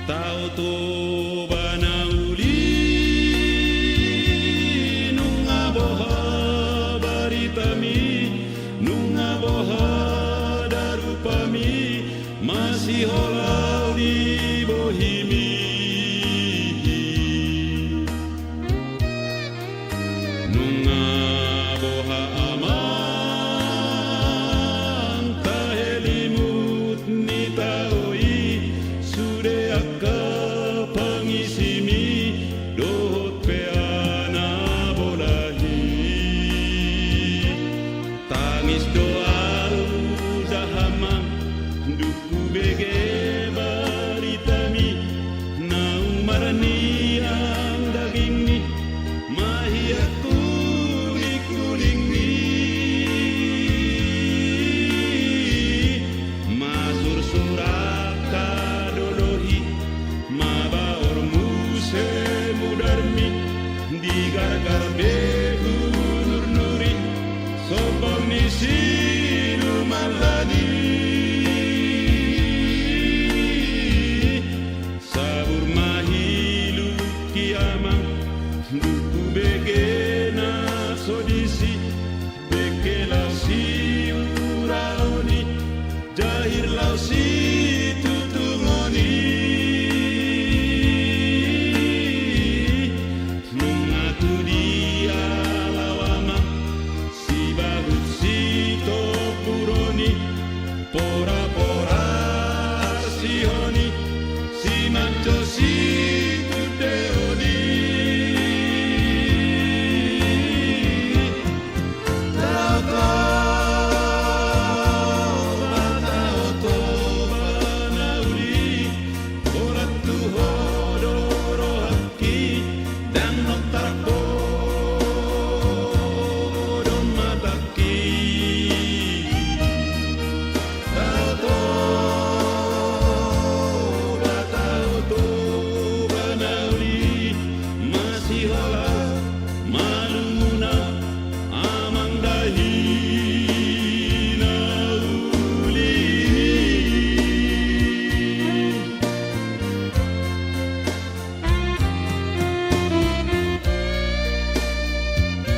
Tao to banauli nunga boha baritami nunga boha darupami masih holau di bohimi nunga boha amang tahelimut ni taoi sude akka pangisimi dohot peana bolahi tangis doa dahamang duku bege baritami nau marani ang daging ni mahiyak kuling ni masur suraka dolohi mabaor muse mudarmi digar-gar beku nur nuri sobam ni sinu maladi sabur mahilu kiamang duku begena sodisi bekelau si uraoni jahir lau si tutungoni nungatu dia lawama si bahut si topuroni pora-pora si honi si manco si tudeoni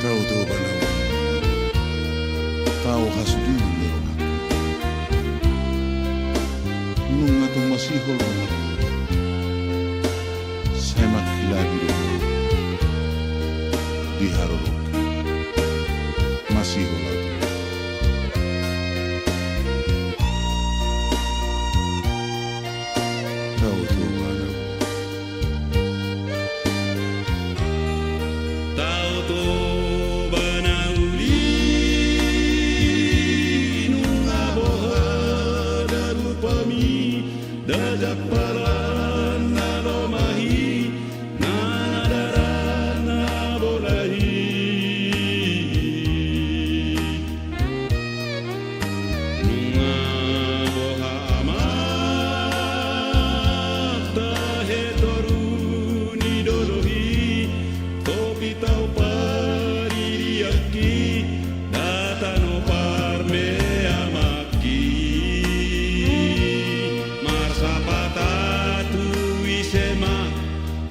Tau to banauli tau hasdu merohak nunga to masihol rohak semak lagi di harolok masihol atu tau to banauli Tao to banauli nunga boha darupami dajak palan nalomahi nanadaran nabolahi nunga boha amat tahe toruni dolohi topi tau paririaki datano parme amaki marsapata tu isema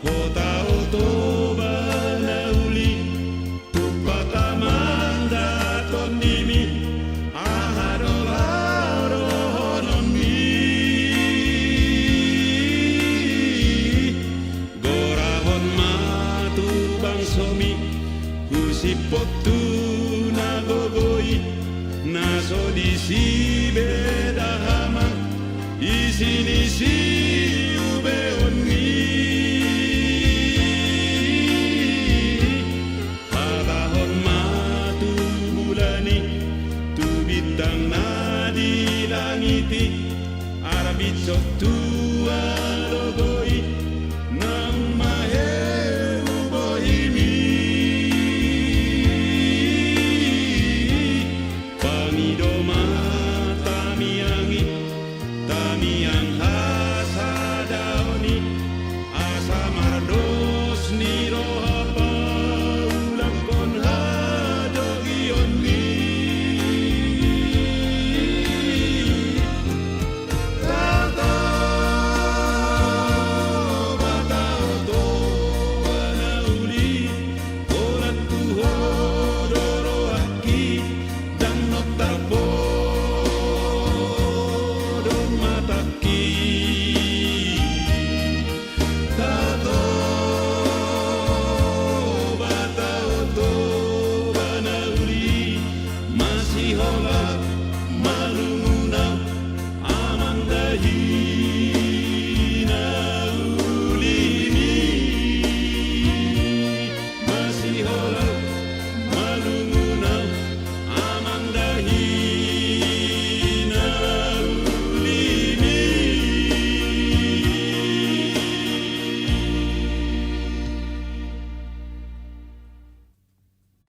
hota oto banauli tupata manda tonimi ahadolaro hononmi gorahon matu bangsomi kusipotu nagogoi naso di si bedahama isini si ubeoni patahon matu bulani tu bintang nadi langiti arabitsok tua logo